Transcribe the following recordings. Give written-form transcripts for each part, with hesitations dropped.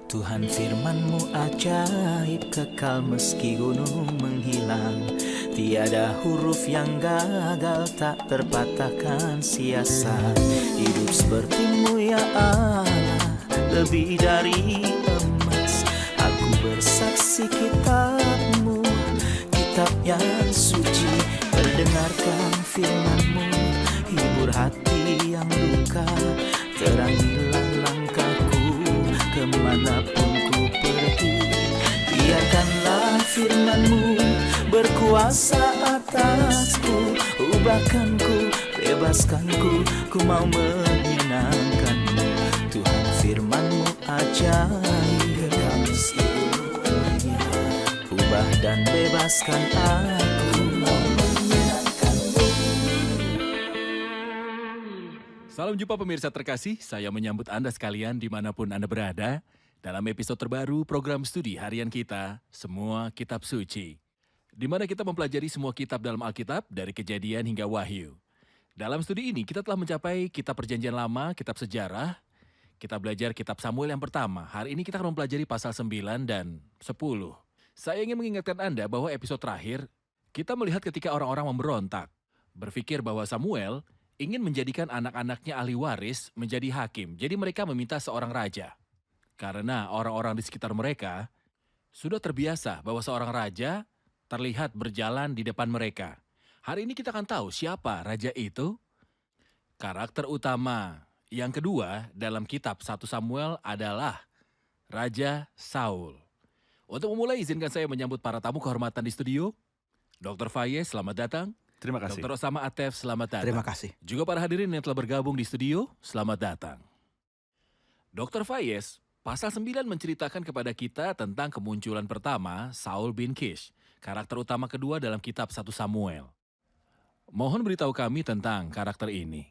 Tuhan firman-Mu ajaib, kekal meski gunung menghilang. Tiada huruf yang gagal, tak terpatahkan sia-sia. Hidup seperti-Mu ya Allah, lebih dari emas. Aku bersaksi kitab-Mu, kitab yang suci. Terdengarkan firman-Mu, hibur hati yang luka. Terangilah langkahku kemanapun ku pergi. Biarkanlah firman-Mu berkuasa atasku. Ubahkanku, bebaskanku, ku mau menyenangkan-Mu. Tuhan firman-Mu ajaib, kekal meski dunia. Ubah dan bebaskan aku, mau menyenangkan-Mu. Salam jumpa pemirsa terkasih, saya menyambut Anda sekalian dimanapun Anda berada dalam episode terbaru program studi harian kita, Semua Kitab Suci, di mana kita mempelajari semua kitab dalam Alkitab dari Kejadian hingga Wahyu. Dalam studi ini kita telah mencapai kitab Perjanjian Lama, kitab sejarah, kita belajar kitab Samuel yang pertama. Hari ini kita akan mempelajari pasal 9 dan 10. Saya ingin mengingatkan Anda bahwa episode terakhir kita melihat ketika orang-orang memberontak, berpikir bahwa Samuel ingin menjadikan anak-anaknya ahli waris menjadi hakim. Jadi mereka meminta seorang raja. Karena orang-orang di sekitar mereka sudah terbiasa bahwa seorang raja terlihat berjalan di depan mereka. Hari ini kita akan tahu siapa raja itu. Karakter utama yang kedua dalam kitab 1 Samuel adalah Raja Saul. Untuk memulai, izinkan saya menyambut para tamu kehormatan di studio. Dr. Fayez, selamat datang. Terima kasih. Dr. Osama Atef, selamat datang. Terima kasih. Juga para hadirin yang telah bergabung di studio, selamat datang. Dr. Fayez, pasal 9 menceritakan kepada kita tentang kemunculan pertama Saul bin Kish, karakter utama kedua dalam kitab 1 Samuel. Mohon beritahu kami tentang karakter ini.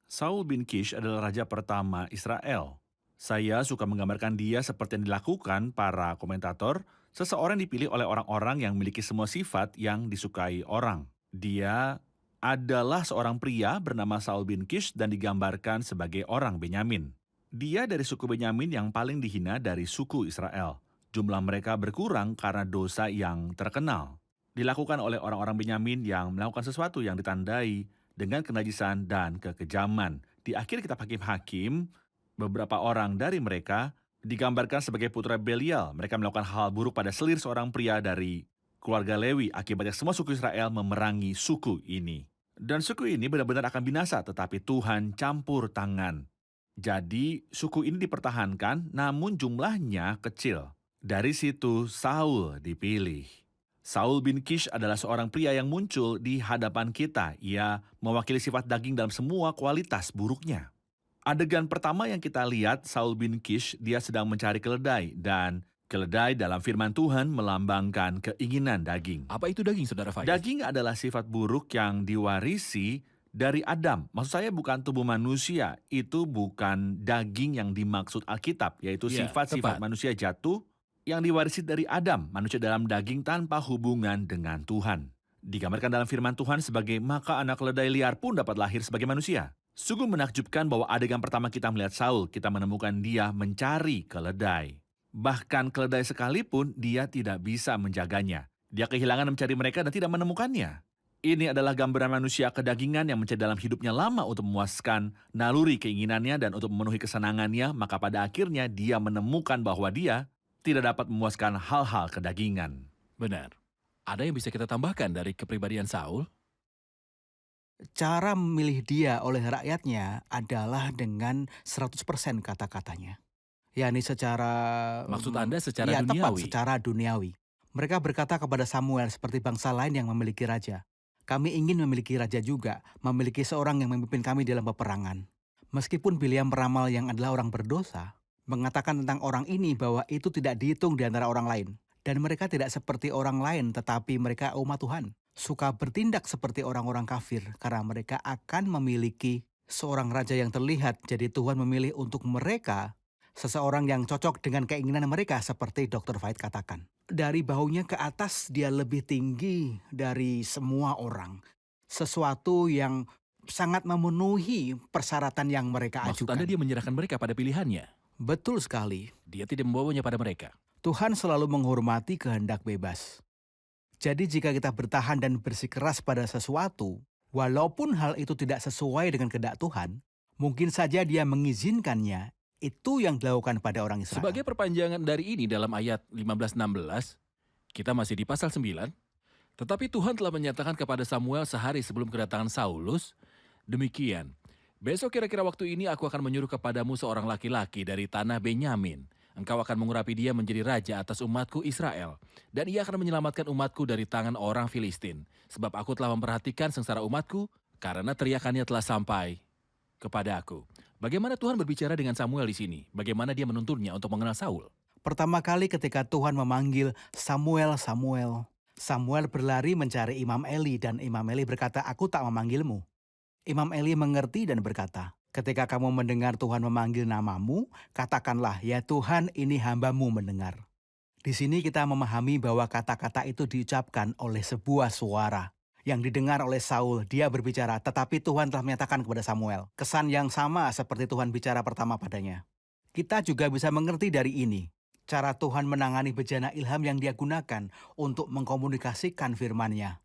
Saul bin Kish adalah raja pertama Israel. Saya suka menggambarkan dia seperti yang dilakukan para komentator, seseorang dipilih oleh orang-orang yang memiliki semua sifat yang disukai orang. Dia adalah seorang pria bernama Saul bin Kish dan digambarkan sebagai orang Benyamin. Dia dari suku Benyamin yang paling dihina dari suku Israel. Jumlah mereka berkurang karena dosa yang terkenal. Dilakukan oleh orang-orang Benyamin yang melakukan sesuatu yang ditandai dengan kenajisan dan kekejaman. Di akhir kitab Hakim-Hakim, beberapa orang dari mereka digambarkan sebagai putra Belial. Mereka melakukan hal buruk pada selir seorang pria dari keluarga Lewi. Akibatnya semua suku Israel memerangi suku ini. Dan suku ini benar-benar akan binasa, tetapi Tuhan campur tangan. Jadi suku ini dipertahankan, namun jumlahnya kecil. Dari situ Saul dipilih. Saul bin Kish adalah seorang pria yang muncul di hadapan kita. Ia mewakili sifat daging dalam semua kualitas buruknya. Adegan pertama yang kita lihat, Saul bin Kish, dia sedang mencari keledai. Dan keledai dalam firman Tuhan melambangkan keinginan daging. Apa itu daging, Saudara Fayez? Daging adalah sifat buruk yang diwarisi dari Adam. Maksud saya bukan tubuh manusia. Itu bukan daging yang dimaksud Alkitab, yaitu Ya, sifat-sifat tepat. manusia jatuh yang diwarisi dari Adam, manusia dalam daging tanpa hubungan dengan Tuhan. Digambarkan dalam firman Tuhan sebagai maka anak keledai liar pun dapat lahir sebagai manusia. Sungguh menakjubkan bahwa adegan pertama kita melihat Saul, kita menemukan dia mencari keledai. Bahkan keledai sekalipun dia tidak bisa menjaganya. Dia kehilangan mencari mereka dan tidak menemukannya. Ini adalah gambaran manusia kedagingan yang mencari dalam hidupnya lama untuk memuaskan naluri keinginannya dan untuk memenuhi kesenangannya, maka pada akhirnya dia menemukan bahwa dia tidak dapat memuaskan hal-hal kedagingan. Benar. Ada yang bisa kita tambahkan dari kepribadian Saul? Cara memilih dia oleh rakyatnya adalah dengan 100% kata-katanya. Yakni secara... Maksud Anda secara ya, tepat, duniawi? secara duniawi. Mereka berkata kepada Samuel seperti bangsa lain yang memiliki raja. Kami ingin memiliki raja juga, memiliki seorang yang memimpin kami dalam peperangan. Meskipun Bileam peramal yang adalah orang berdosa, mengatakan tentang orang ini bahwa itu tidak dihitung di antara orang lain. Dan mereka tidak seperti orang lain, tetapi mereka umat Tuhan. Suka bertindak seperti orang-orang kafir karena mereka akan memiliki seorang raja yang terlihat. Jadi Tuhan memilih untuk mereka seseorang yang cocok dengan keinginan mereka seperti Dr. Fayed katakan. Dari bahunya ke atas dia lebih tinggi dari semua orang. Sesuatu yang sangat memenuhi persyaratan yang mereka Maksud ajukan. Anda dia menyerahkan mereka pada pilihannya? Betul sekali. Dia tidak membawanya pada mereka. Tuhan selalu menghormati kehendak bebas. Jadi jika kita bertahan dan bersikeras pada sesuatu, walaupun hal itu tidak sesuai dengan kehendak Tuhan, mungkin saja Dia mengizinkannya. Itu yang dilakukan pada orang Israel. Sebagai perpanjangan dari ini dalam ayat 15-16, kita masih di pasal 9. Tetapi Tuhan telah menyatakan kepada Samuel sehari sebelum kedatangan Saulus, demikian, besok kira-kira waktu ini aku akan menyuruh kepadamu seorang laki-laki dari tanah Benyamin. Engkau akan mengurapi dia menjadi raja atas umatku Israel. Dan ia akan menyelamatkan umatku dari tangan orang Filistin. Sebab aku telah memperhatikan sengsara umatku, karena teriakannya telah sampai kepada aku. Bagaimana Tuhan berbicara dengan Samuel di sini? Bagaimana dia menuntunnya untuk mengenal Saul? Pertama kali ketika Tuhan memanggil Samuel, Samuel, Samuel berlari mencari Imam Eli dan Imam Eli berkata, aku tak memanggilmu. Imam Eli mengerti dan berkata, ketika kamu mendengar Tuhan memanggil namamu, katakanlah, ya Tuhan, ini hambamu mendengar. Di sini kita memahami bahwa kata-kata itu diucapkan oleh sebuah suara. Yang didengar oleh Saul, dia berbicara, tetapi Tuhan telah menyatakan kepada Samuel. Kesan yang sama seperti Tuhan bicara pertama padanya. Kita juga bisa mengerti dari ini, cara Tuhan menangani bejana ilham yang dia gunakan untuk mengkomunikasikan firman-Nya.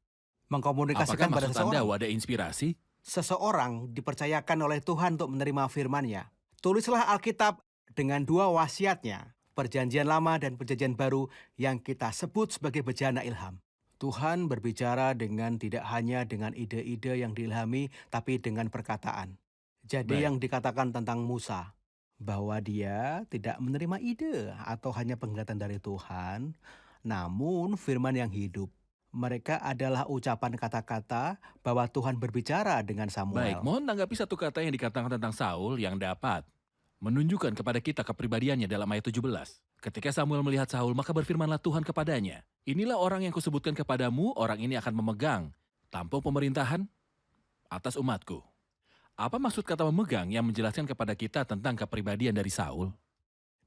Mengkomunikasikan Apakah pada maksud Anda seseorang. wadah inspirasi? Seseorang dipercayakan oleh Tuhan untuk menerima firman-Nya. Tulislah Alkitab dengan dua wasiatnya, Perjanjian Lama dan Perjanjian Baru yang kita sebut sebagai bejana ilham. Tuhan berbicara tidak hanya dengan ide-ide yang diilhami, tapi dengan perkataan. Jadi Baik. yang dikatakan tentang Musa, bahwa dia tidak menerima ide atau hanya penglihatan dari Tuhan, namun firman yang hidup. Mereka adalah ucapan kata-kata bahwa Tuhan berbicara dengan Baik, Samuel. mohon tanggapi satu kata yang dikatakan tentang Saul yang dapat menunjukkan kepada kita kepribadiannya dalam ayat 17. Ketika Samuel melihat Saul, maka berfirmanlah Tuhan kepadanya, inilah orang yang kusebutkan kepadamu, orang ini akan memegang tampuk pemerintahan atas umatku. Apa maksud kata memegang yang menjelaskan kepada kita tentang kepribadian dari Saul?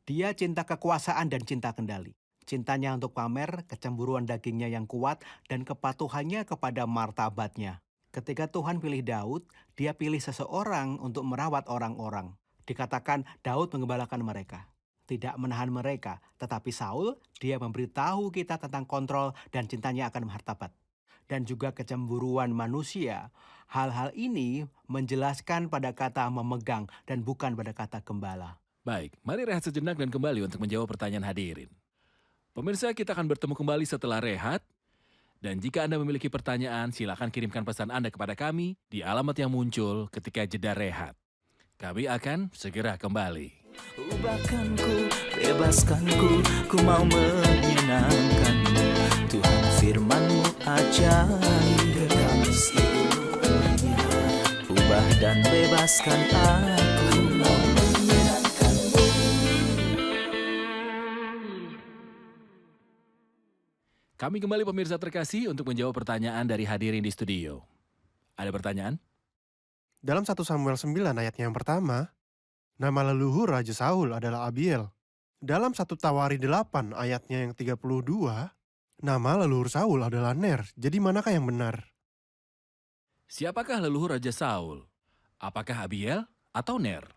Dia cinta kekuasaan dan cinta kendali. Cintanya untuk pamer, kecemburuan dagingnya yang kuat, dan kepatuhannya kepada martabatnya. Ketika Tuhan pilih Daud, dia pilih seseorang untuk merawat orang-orang. Dikatakan Daud menggembalakan mereka. Tidak menahan mereka, tetapi Saul, dia memberitahu kita tentang kontrol dan cintanya akan martabat. Dan juga kecemburuan manusia. Hal-hal ini menjelaskan pada kata memegang dan bukan pada kata gembala. Baik, mari rehat sejenak dan kembali untuk menjawab pertanyaan hadirin. Pemirsa, kita akan bertemu kembali setelah rehat. Dan jika Anda memiliki pertanyaan, silakan kirimkan pesan Anda kepada kami di alamat yang muncul ketika jeda rehat. Kami akan segera kembali. Ubahkanku, bebaskanku, ku mau menyenangkanmu. Tuhan firman-Mu ajaib, kekal meski gunungnya. Ubah dan bebaskan aku, mau menyenangkanmu. Kami kembali pemirsa terkasih untuk menjawab pertanyaan dari hadirin di studio. Ada pertanyaan? Dalam 1 Samuel 9 ayatnya yang pertama, nama leluhur Raja Saul adalah Abiel. Dalam 1 Tawari 8 ayatnya yang 32, nama leluhur Saul adalah Ner. Jadi manakah yang benar? Siapakah leluhur Raja Saul? Apakah Abiel atau Ner?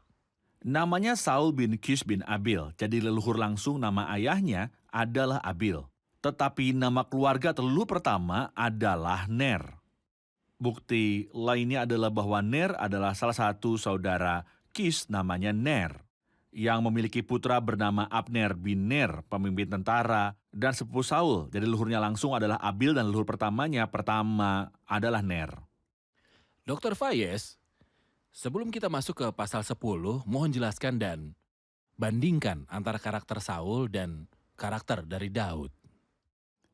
Namanya Saul bin Kish bin Abil, jadi leluhur langsung nama ayahnya adalah Abil. Tetapi nama keluarga terleluhur pertama adalah Ner. Bukti lainnya adalah bahwa Ner adalah salah satu saudara Kish namanya Ner, yang memiliki putra bernama Abner bin Ner, pemimpin tentara, dan sepupu Saul. Jadi leluhurnya langsung adalah Abil dan leluhur pertamanya adalah Ner. Dr. Fayez, sebelum kita masuk ke pasal 10, mohon jelaskan dan bandingkan antara karakter Saul dan karakter dari Daud.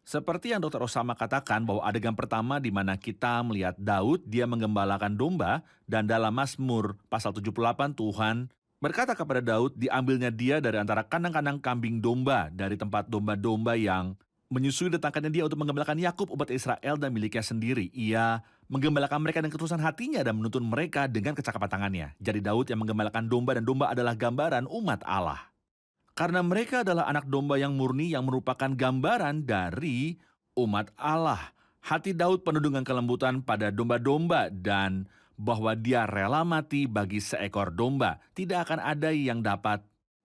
Seperti yang Dr. Osama katakan bahwa adegan pertama di mana kita melihat Daud, dia menggembalakan domba, dan dalam Mazmur pasal 78 Tuhan berkata kepada Daud, diambilnya dia dari antara kandang-kandang kambing domba, dari tempat domba-domba yang menyusui, datangkannya dia untuk menggembalakan Yakub umat Israel dan miliknya sendiri. Ia menggembalakan mereka dengan ketulusan hatinya dan menuntun mereka dengan kecakapan tangannya. Jadi Daud yang menggembalakan domba, dan domba adalah gambaran umat Allah. Karena mereka adalah anak domba yang murni yang merupakan gambaran dari umat Allah. Hati Daud penuh dengan kelembutan pada domba-domba dan bahwa dia rela mati bagi seekor domba. Tidak akan ada yang dapat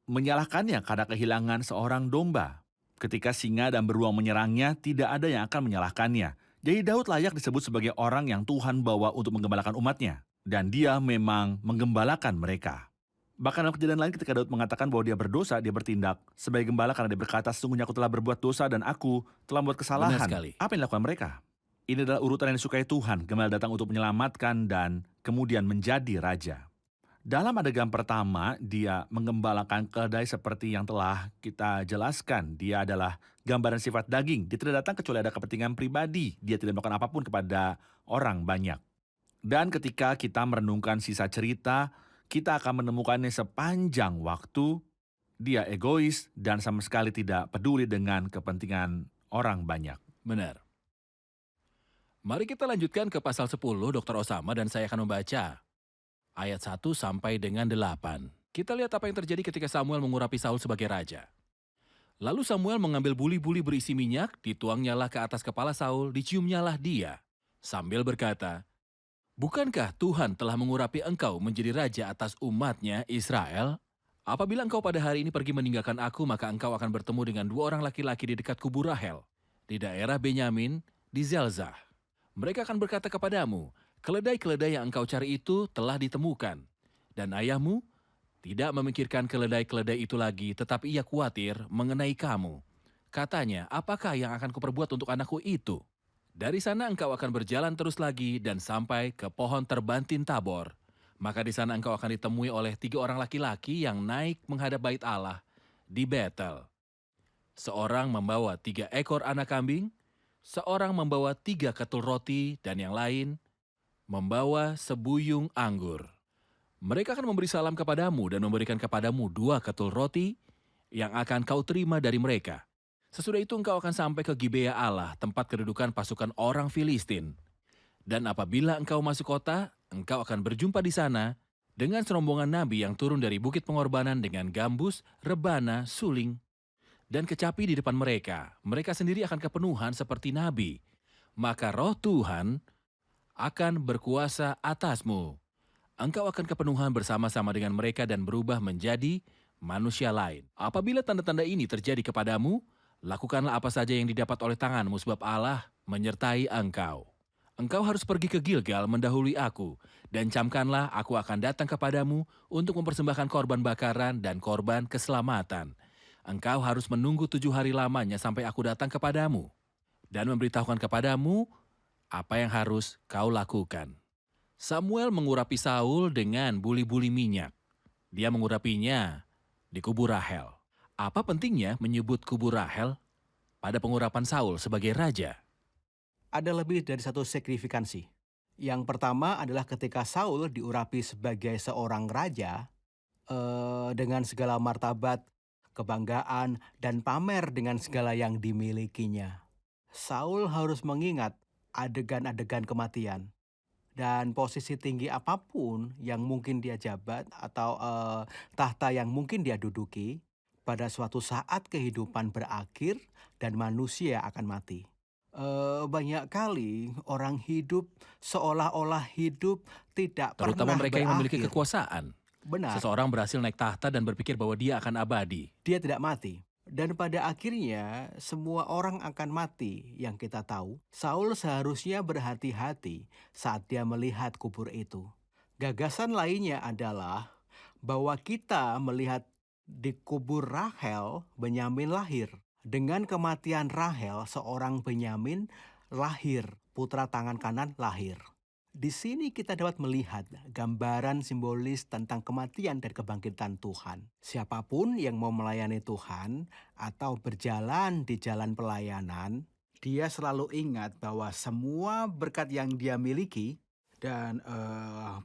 menyalahkannya karena kehilangan seorang domba. Ketika singa dan beruang menyerangnya, tidak ada yang akan menyalahkannya. Jadi Daud layak disebut sebagai orang yang Tuhan bawa untuk menggembalakan umatnya. Dan dia memang menggembalakan mereka. Bahkan dalam kejadian lain ketika Daud mengatakan bahwa dia berdosa, dia bertindak sebagai gembala karena dia berkata, sesungguhnya aku telah berbuat dosa dan aku telah membuat kesalahan. Benar sekali. Apa yang dilakukan mereka? Ini adalah urutan yang disukai Tuhan. Gembala datang untuk menyelamatkan dan kemudian menjadi raja. Dalam adegan pertama, dia menggembalakan keledai seperti yang telah kita jelaskan. Dia adalah gambaran sifat daging. Dia tidak datang kecuali ada kepentingan pribadi. Dia tidak melakukan apapun kepada orang banyak. Dan ketika kita merenungkan sisa cerita, kita akan menemukannya sepanjang waktu. Dia egois dan sama sekali tidak peduli dengan kepentingan orang banyak. Benar. Mari kita lanjutkan ke pasal 10, Dr. Osama, dan saya akan membaca ayat 1 sampai dengan 8. Kita lihat apa yang terjadi ketika Samuel mengurapi Saul sebagai raja. Lalu Samuel mengambil buli-buli berisi minyak, dituangnyalah ke atas kepala Saul, diciumnyalah dia, sambil berkata, "Bukankah Tuhan telah mengurapi engkau menjadi raja atas umatnya Israel? Apabila engkau pada hari ini pergi meninggalkan aku, maka engkau akan bertemu dengan 2 orang laki-laki di dekat kubur Rahel, di daerah Benyamin, di Zelzah. Mereka akan berkata kepadamu, keledai-keledai yang engkau cari itu telah ditemukan. Dan ayahmu tidak memikirkan keledai-keledai itu lagi, tetapi ia khawatir mengenai kamu. Katanya, apakah yang akan kuperbuat untuk anakku itu? Dari sana engkau akan berjalan terus lagi dan sampai ke pohon terbantin Tabor. Maka di sana engkau akan ditemui oleh 3 orang laki-laki yang naik menghadap bait Allah di Betel. Seorang membawa 3 ekor anak kambing, seorang membawa 3 ketul roti, dan yang lain membawa sebuyung anggur. Mereka akan memberi salam kepadamu dan memberikan kepadamu 2 ketul roti yang akan kau terima dari mereka. Sesudah itu engkau akan sampai ke Gibea Allah, tempat kedudukan pasukan orang Filistin. Dan apabila engkau masuk kota, engkau akan berjumpa di sana dengan serombongan nabi yang turun dari bukit pengorbanan dengan gambus, rebana, suling, dan kecapi di depan mereka. Mereka sendiri akan kepenuhan seperti nabi. Maka roh Tuhan akan berkuasa atasmu. Engkau akan kepenuhan bersama-sama dengan mereka dan berubah menjadi manusia lain. Apabila tanda-tanda ini terjadi kepadamu, lakukanlah apa saja yang didapat oleh tanganmu, sebab Allah menyertai engkau. Engkau harus pergi ke Gilgal mendahului aku, dan camkanlah aku akan datang kepadamu untuk mempersembahkan korban bakaran dan korban keselamatan. Engkau harus menunggu 7 hari lamanya sampai aku datang kepadamu, dan memberitahukan kepadamu apa yang harus kau lakukan." Samuel mengurapi Saul dengan buli-buli minyak. Dia mengurapinya di kubur Rahel. Apa pentingnya menyebut kubur Rahel pada pengurapan Saul sebagai raja? Ada lebih dari satu signifikansi. Yang pertama adalah ketika Saul diurapi sebagai seorang raja dengan segala martabat, kebanggaan, dan pamer dengan segala yang dimilikinya. Saul harus mengingat adegan-adegan kematian dan posisi tinggi apapun yang mungkin dia jabat atau tahta yang mungkin dia duduki, pada suatu saat kehidupan berakhir dan manusia akan mati. Banyak kali orang hidup seolah-olah hidup tidak Terutama pernah mereka yang memiliki berakhir. kekuasaan. Benar, Seseorang berhasil naik tahta dan berpikir bahwa dia akan abadi. dia tidak mati. Dan pada akhirnya semua orang akan mati yang kita tahu. Saul seharusnya berhati-hati saat dia melihat kubur itu. Gagasan lainnya adalah bahwa kita melihat di kubur Rahel, Benyamin lahir. Dengan kematian Rahel, seorang Benyamin lahir, putra tangan kanan lahir. Di sini kita dapat melihat gambaran simbolis tentang kematian dan kebangkitan Tuhan. Siapapun yang mau melayani Tuhan atau berjalan di jalan pelayanan, dia selalu ingat bahwa semua berkat yang dia miliki dan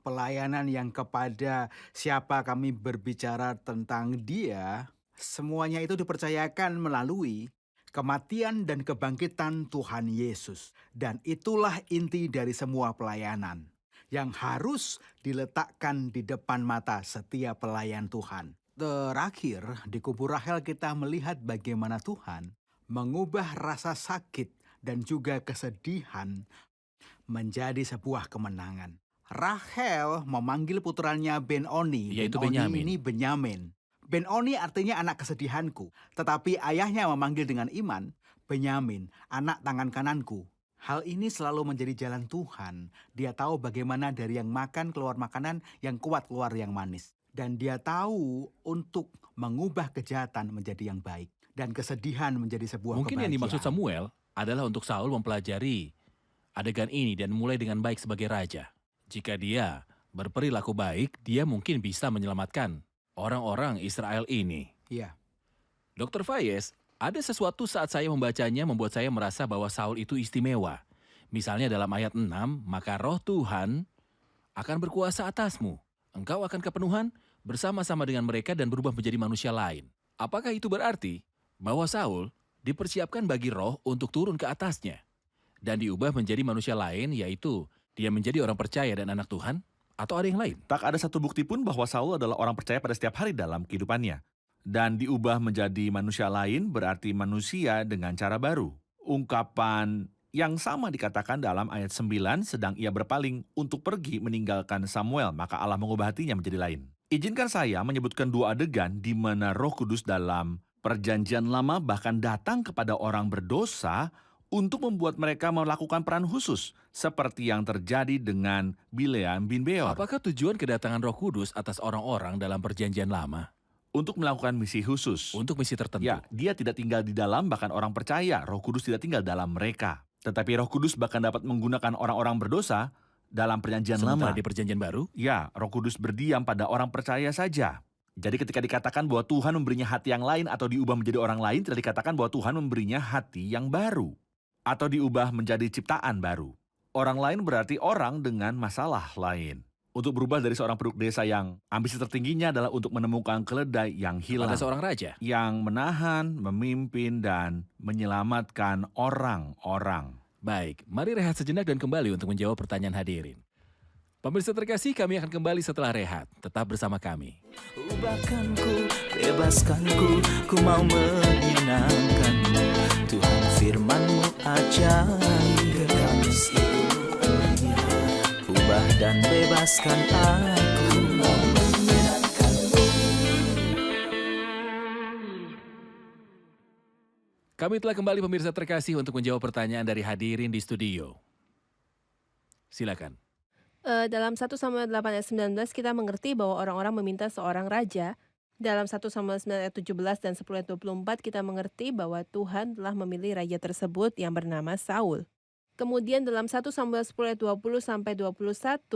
pelayanan yang kepada siapa kami berbicara tentang dia, semuanya itu dipercayakan melalui kematian dan kebangkitan Tuhan Yesus. Dan itulah inti dari semua pelayanan yang harus diletakkan di depan mata setiap pelayan Tuhan. Terakhir, di kubur Rahel kita melihat bagaimana Tuhan mengubah rasa sakit dan juga kesedihan menjadi sebuah kemenangan. Rahel memanggil putranya Ben-Oni. Yaitu Ben-Oni Benyamin. ini Benyamin. Ben-Oni artinya anak kesedihanku, tetapi ayahnya memanggil dengan iman, Benyamin, anak tangan kananku. Hal ini selalu menjadi jalan Tuhan. Dia tahu bagaimana dari yang makan keluar makanan, yang kuat keluar yang manis. Dan dia tahu untuk mengubah kejahatan menjadi yang baik. Dan kesedihan menjadi sebuah Mungkin yang kebahagiaan. dimaksud Samuel adalah untuk Saul mempelajari adegan ini dan mulai dengan baik sebagai raja. Jika dia berperilaku baik, dia mungkin bisa menyelamatkan orang-orang Israel ini. Iya. Dr. Fayez, ada sesuatu saat saya membacanya membuat saya merasa bahwa Saul itu istimewa. Misalnya dalam ayat 6, maka roh Tuhan akan berkuasa atasmu. Engkau akan kepenuhan bersama-sama dengan mereka dan berubah menjadi manusia lain. Apakah itu berarti bahwa Saul dipersiapkan bagi roh untuk turun ke atasnya dan diubah menjadi manusia lain, yaitu dia menjadi orang percaya dan anak Tuhan? Atau ada yang lain? Tak ada satu bukti pun bahwa Saul adalah orang percaya pada setiap hari dalam kehidupannya. Dan diubah menjadi manusia lain berarti manusia dengan cara baru. Ungkapan yang sama dikatakan dalam ayat 9, sedang ia berpaling untuk pergi meninggalkan Samuel, maka Allah mengubah hatinya menjadi lain. Izinkan saya menyebutkan dua adegan di mana Roh Kudus dalam Perjanjian Lama bahkan datang kepada orang berdosa untuk membuat mereka melakukan peran khusus, seperti yang terjadi dengan Bileam bin Beor. Apakah tujuan kedatangan Roh Kudus atas orang-orang dalam Perjanjian Lama? Untuk melakukan misi khusus. Untuk misi tertentu. Ya, dia tidak tinggal di dalam, bahkan orang percaya, Roh Kudus tidak tinggal dalam mereka. Tetapi Roh Kudus bahkan dapat menggunakan orang-orang berdosa dalam Perjanjian Sementara Lama. di Perjanjian Baru, Ya, Roh Kudus berdiam pada orang percaya saja. Jadi ketika dikatakan bahwa Tuhan memberinya hati yang lain atau diubah menjadi orang lain, tidak dikatakan bahwa Tuhan memberinya hati yang baru. Atau diubah menjadi ciptaan baru. Orang lain berarti orang dengan masalah lain. Untuk berubah dari seorang penduduk desa yang ambisi tertingginya adalah untuk menemukan keledai yang hilang. pada seorang raja. Yang menahan, memimpin, dan menyelamatkan orang-orang. Baik, mari rehat sejenak dan kembali untuk menjawab pertanyaan hadirin. Pemirsa terkasih, kami akan kembali setelah rehat. Tetap bersama kami. Ubahkanku, bebaskanku, ku mau menyenangkanmu. Tuhan firman-Mu ajaib, Kekasih seluruhnya. Ubah dan bebaskan aku, mau menyenangkanmu. Kami telah kembali pemirsa terkasih untuk menjawab pertanyaan dari hadirin di studio. Silakan. Dalam 1 Samuel 8 ayat 19 kita mengerti bahwa orang-orang meminta seorang raja. Dalam 1 Samuel 9 ayat 17 dan 10 ayat 24 kita mengerti bahwa Tuhan telah memilih raja tersebut yang bernama Saul. Kemudian dalam 1 Samuel 10 ayat 20 sampai 21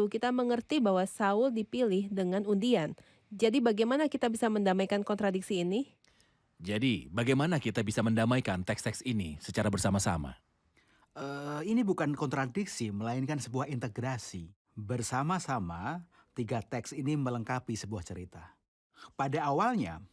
kita mengerti bahwa Saul dipilih dengan undian. Jadi bagaimana kita bisa mendamaikan kontradiksi ini? Jadi, bagaimana kita bisa mendamaikan teks-teks ini secara bersama-sama? Ini bukan kontradiksi, melainkan sebuah integrasi. Bersama-sama, tiga teks ini melengkapi sebuah cerita. Pada awalnya,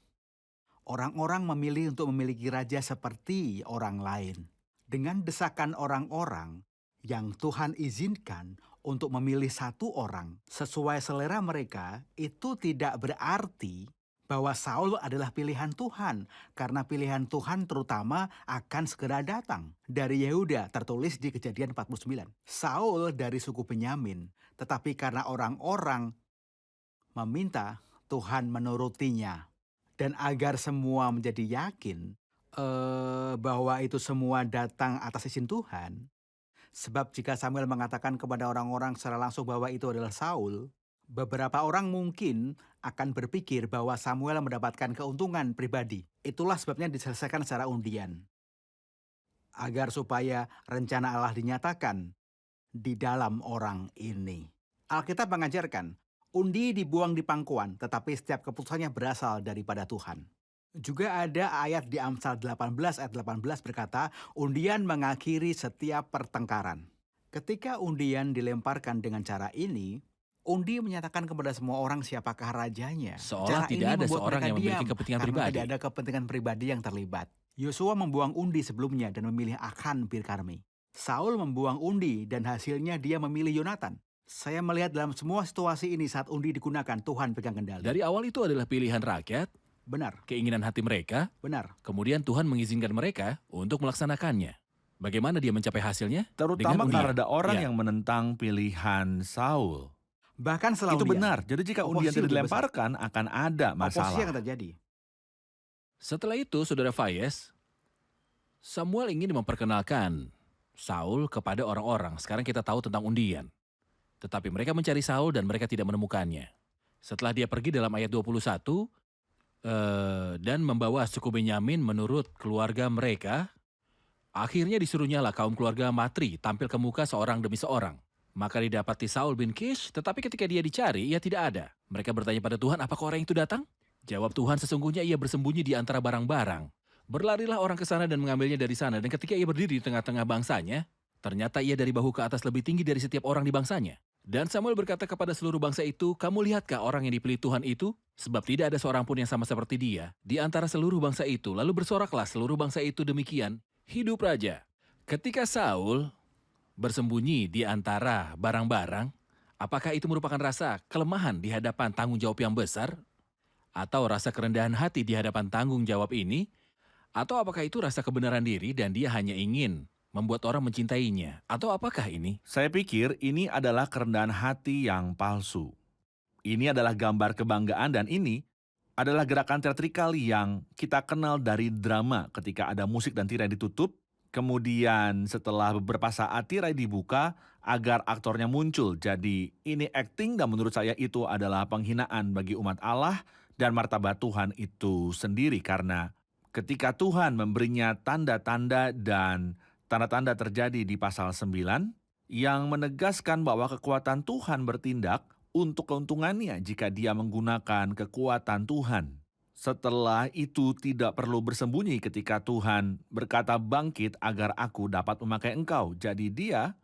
orang-orang memilih untuk memiliki raja seperti orang lain. Dengan desakan orang-orang yang Tuhan izinkan untuk memilih satu orang sesuai selera mereka, itu tidak berarti bahwa Saul adalah pilihan Tuhan, karena pilihan Tuhan terutama akan segera datang. Dari Yehuda tertulis di Kejadian 49. Saul dari suku Benyamin, tetapi karena orang-orang meminta, Tuhan menurutinya. Dan agar semua menjadi yakin bahwa itu semua datang atas izin Tuhan. Sebab jika Samuel mengatakan kepada orang-orang secara langsung bahwa itu adalah Saul, beberapa orang mungkin akan berpikir bahwa Samuel mendapatkan keuntungan pribadi. Itulah sebabnya diselesaikan secara undian. Agar supaya rencana Allah dinyatakan di dalam orang ini. Alkitab mengajarkan, undi dibuang di pangkuan, tetapi setiap keputusannya berasal daripada Tuhan. Juga ada ayat di Amsal 18 ayat 18 berkata, undian mengakhiri setiap pertengkaran. Ketika undian dilemparkan dengan cara ini, undi menyatakan kepada semua orang siapakah rajanya. Seolah Cara tidak ini ada membuat seorang mereka yang memiliki diam, kepentingan karena pribadi. tidak ada kepentingan pribadi yang terlibat. Yosua membuang undi sebelumnya dan memilih Achan bin Karmi. Saul membuang undi dan hasilnya dia memilih Yonatan. Saya melihat dalam semua situasi ini saat undi digunakan, Tuhan pegang kendali. Dari awal itu adalah pilihan rakyat, Benar, keinginan hati mereka, benar. kemudian Tuhan mengizinkan mereka untuk melaksanakannya. Bagaimana dia mencapai hasilnya? Terutama Dengan karena undian. ada orang Ya. yang menentang pilihan Saul. Bahkan setelah Itu undian, benar. Jadi jika undian Oposisi tidak lebih dilemparkan akan ada oposisi yang masalah. terjadi. Setelah itu, Saudara Fayez, Samuel ingin memperkenalkan Saul kepada orang-orang. Sekarang kita tahu tentang undian. Tetapi mereka mencari Saul dan mereka tidak menemukannya. Setelah dia pergi dalam ayat 21, dan membawa suku Benyamin menurut keluarga mereka, akhirnya disuruhnyalah kaum keluarga Matri tampil ke muka seorang demi seorang. Maka didapati Saul bin Kish, tetapi ketika dia dicari, ia tidak ada. Mereka bertanya pada Tuhan, apakah orang itu datang? Jawab Tuhan, sesungguhnya ia bersembunyi di antara barang-barang. Berlarilah orang ke sana dan mengambilnya dari sana, dan ketika ia berdiri di tengah-tengah bangsanya, ternyata ia dari bahu ke atas lebih tinggi dari setiap orang di bangsanya. Dan Samuel berkata kepada seluruh bangsa itu, kamu lihatkah orang yang dipilih Tuhan itu? Sebab tidak ada seorang pun yang sama seperti dia di antara seluruh bangsa itu. Lalu bersoraklah seluruh bangsa itu demikian, hidup raja. Ketika Saul bersembunyi di antara barang-barang, apakah itu merupakan rasa kelemahan di hadapan tanggung jawab yang besar? Atau rasa kerendahan hati di hadapan tanggung jawab ini? Atau apakah itu rasa kebenaran diri dan dia hanya ingin membuat orang mencintainya? Atau apakah ini? Saya pikir ini adalah kerendahan hati yang palsu. Ini adalah gambar kebanggaan dan ini adalah gerakan teatrikal yang kita kenal dari drama ketika ada musik dan tirai ditutup. Kemudian setelah beberapa saat tirai dibuka agar aktornya muncul. Jadi ini acting dan menurut saya itu adalah penghinaan bagi umat Allah dan martabat Tuhan itu sendiri. Karena ketika Tuhan memberinya tanda-tanda dan tanda-tanda terjadi di pasal 9 yang menegaskan bahwa kekuatan Tuhan bertindak untuk keuntungannya jika dia menggunakan kekuatan Tuhan. Setelah itu tidak perlu bersembunyi ketika Tuhan berkata bangkit agar aku dapat memakai engkau. Jadi dia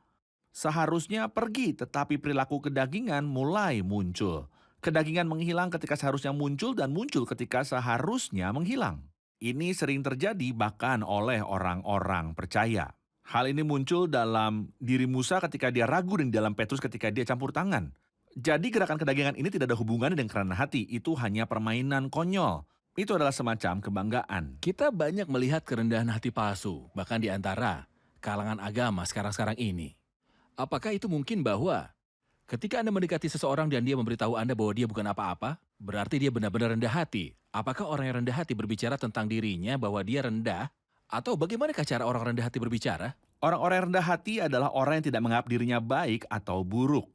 seharusnya pergi tetapi perilaku kedagingan mulai muncul. Kedagingan menghilang ketika seharusnya muncul dan muncul ketika seharusnya menghilang. Ini sering terjadi bahkan oleh orang-orang percaya. Hal ini muncul dalam diri Musa ketika dia ragu dan di dalam Petrus ketika dia campur tangan. Jadi gerakan kedagingan ini tidak ada hubungannya dengan kerendahan hati. Itu hanya permainan konyol. Itu adalah semacam kebanggaan. Kita banyak melihat kerendahan hati palsu, bahkan di antara kalangan agama sekarang-sekarang ini. Apakah itu mungkin bahwa ketika Anda mendekati seseorang dan dia memberitahu Anda bahwa dia bukan apa-apa, berarti dia benar-benar rendah hati? Apakah orang yang rendah hati berbicara tentang dirinya bahwa dia rendah? Atau bagaimanakah cara orang rendah hati berbicara? Orang-orang yang rendah hati adalah orang yang tidak menganggap dirinya baik atau buruk.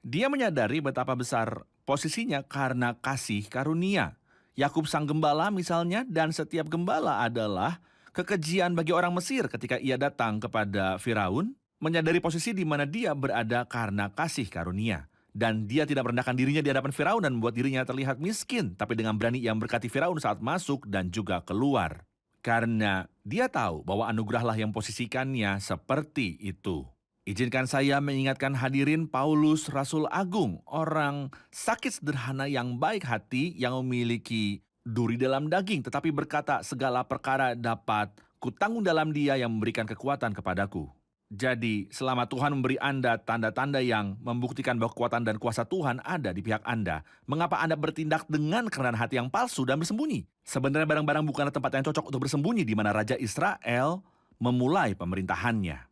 Dia menyadari betapa besar posisinya karena kasih karunia. Yakub sang gembala misalnya, dan setiap gembala adalah kekejian bagi orang Mesir ketika ia datang kepada Firaun, menyadari posisi di mana dia berada karena kasih karunia. Dan dia tidak merendahkan dirinya di hadapan Firaun dan membuat dirinya terlihat miskin, tapi dengan berani ia memberkati Firaun saat masuk dan juga keluar. Karena dia tahu bahwa anugerahlah yang posisikannya seperti itu. Izinkan saya mengingatkan hadirin Paulus Rasul Agung, orang sakit sederhana yang baik hati, yang memiliki duri dalam daging, tetapi berkata segala perkara dapat kutanggung dalam Dia yang memberikan kekuatan kepadaku. Jadi selama Tuhan memberi Anda tanda-tanda yang membuktikan bahwa kekuatan dan kuasa Tuhan ada di pihak Anda, mengapa Anda bertindak dengan kerendahan hati yang palsu dan bersembunyi? Sebenarnya barang-barang bukanlah tempat yang cocok untuk bersembunyi di mana Raja Israel memulai pemerintahannya.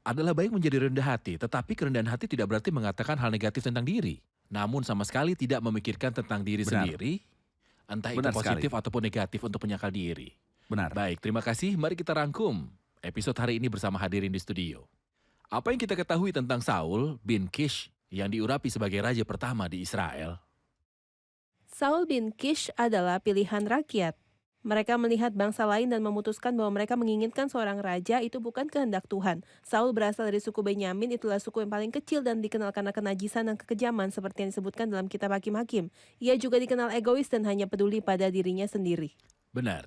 Adalah baik menjadi rendah hati, tetapi kerendahan hati tidak berarti mengatakan hal negatif tentang diri. Namun sama sekali tidak memikirkan tentang diri sendiri, entah itu positif ataupun negatif untuk menyangkal diri. Benar. Baik, terima kasih. Mari kita rangkum episode hari ini bersama hadirin di studio. Apa yang kita ketahui tentang Saul bin Kish yang diurapi sebagai raja pertama di Israel? Saul bin Kish adalah pilihan rakyat. Mereka melihat bangsa lain dan memutuskan bahwa mereka menginginkan seorang raja itu bukan kehendak Tuhan. Saul berasal dari suku Benyamin, itulah suku yang paling kecil dan dikenal karena kenajisan dan kekejaman seperti yang disebutkan dalam kitab Hakim-Hakim. Ia juga dikenal egois dan hanya peduli pada dirinya sendiri. Benar.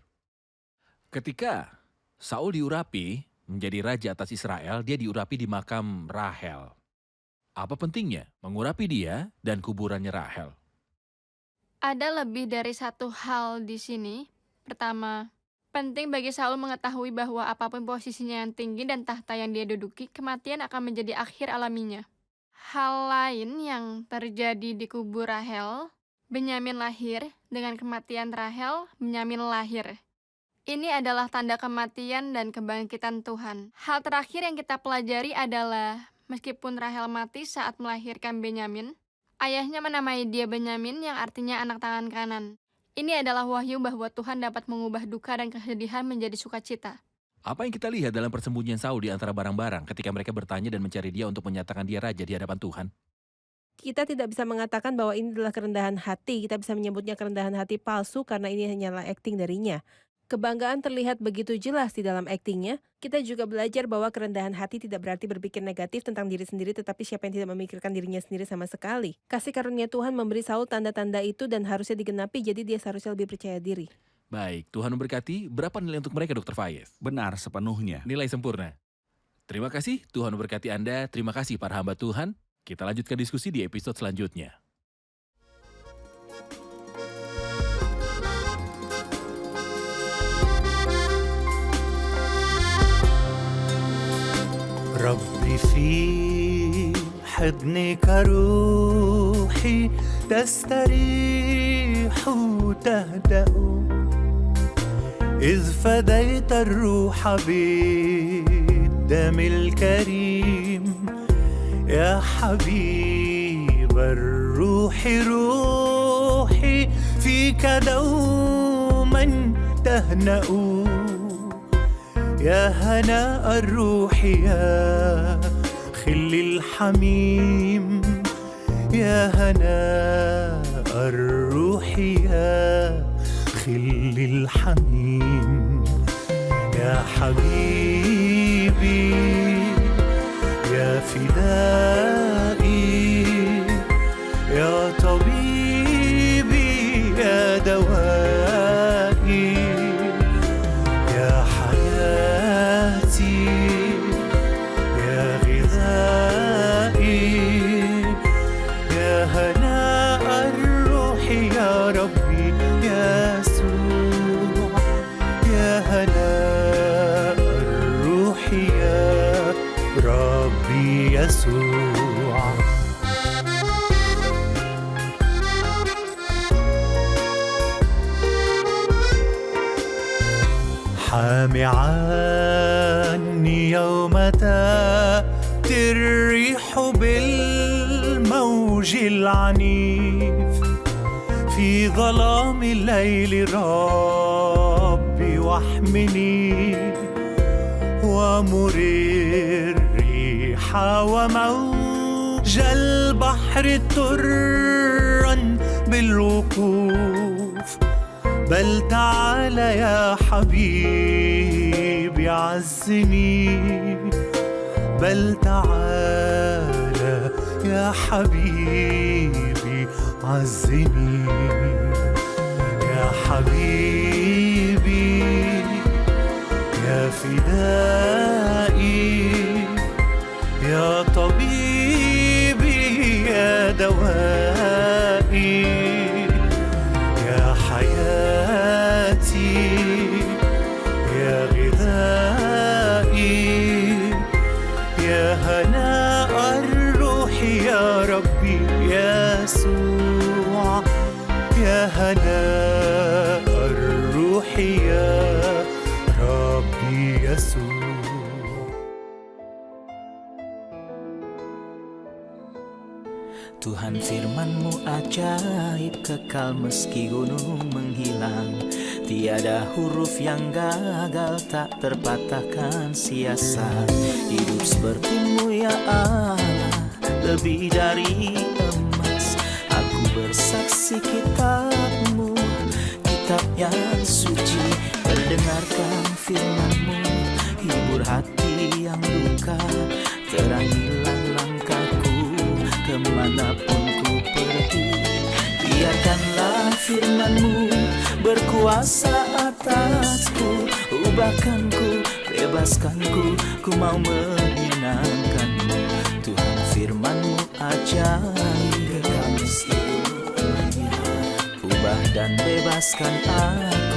Ketika Saul diurapi menjadi raja atas Israel, dia diurapi di makam Rahel. Apa pentingnya mengurapi dia dan kuburannya Rahel? Ada lebih dari satu hal di sini. Pertama, penting bagi Saul mengetahui bahwa apapun posisinya yang tinggi dan tahta yang dia duduki, kematian akan menjadi akhir alaminya. Hal lain yang terjadi di kubur Rahel, Benyamin lahir, dengan kematian Rahel, Benyamin lahir. Ini adalah tanda kematian dan kebangkitan Tuhan. Hal terakhir yang kita pelajari adalah, meskipun Rahel mati saat melahirkan Benyamin, ayahnya menamai dia Benyamin yang artinya anak tangan kanan. Ini adalah wahyu bahwa Tuhan dapat mengubah duka dan kesedihan menjadi sukacita. Apa yang kita lihat dalam persembunyian Saul di antara barang-barang ketika mereka bertanya dan mencari dia untuk menyatakan dia raja di hadapan Tuhan? Kita tidak bisa mengatakan bahwa ini adalah kerendahan hati. Kita bisa menyebutnya kerendahan hati palsu karena ini hanyalah akting darinya. Kebanggaan terlihat begitu jelas di dalam aktingnya. Kita juga belajar bahwa kerendahan hati tidak berarti berpikir negatif tentang diri sendiri, tetapi siapa yang tidak memikirkan dirinya sendiri sama sekali. Kasih karunia Tuhan memberi Saul tanda-tanda itu dan harusnya digenapi, jadi dia seharusnya lebih percaya diri. Baik, Tuhan memberkati. Berapa nilai untuk mereka, Dr. Faiz? Benar sepenuhnya. Nilai sempurna. Terima kasih, Tuhan memberkati Anda. Terima kasih para hamba Tuhan. Kita lanjutkan diskusi di episode selanjutnya. ربي في حضنك روحي تستريح وتهدأ إذ فديت الروح بالدم الكريم يا حبيب الروح روحي فيك دوما تهنأ يا هناء الروح يا خل الحميم يا هناء الروح يا خل الحميم يا حبيبي يا فدائي يا طبيبي يا دوائي يا حياتي يا غذائي يا هناء الروح يا ربي يا يسوع يا هناء الروح يا ربي يسوع حامي عني يوم تأتي الريح بالموج العنيف في ظلام الليل ربي واحمني ومر الريح وموج البحر طرا بالوقوف بل تعال يا حبيبي عزني بل تعال يا حبيبي عزني يا حبيبي يا فدائي يا طبيبي يا دوائي يا حياتي يا غذائي يا هناء الروح يا ربي يا يسوع يا هناء الروح يا ربي يسوع Tuhan firman-Mu ajaib kekal meski gunung menghilang. Tiada huruf yang gagal tak terpatahkan siasat. Hidup seperti-Mu ya Allah, lebih dari emas. Aku bersaksi kitab-Mu, kitab yang suci. Mendengarkan firman-Mu, hibur hati yang duka. Terangilah langkahku kemanapun ku pergi. Biarkanlah firman-Mu berkuasa atasku. Ubahkanku, bebaskanku, ku mau menyenangkan-Mu. Tuhan firman-Mu ajaib, ubah dan bebaskan aku.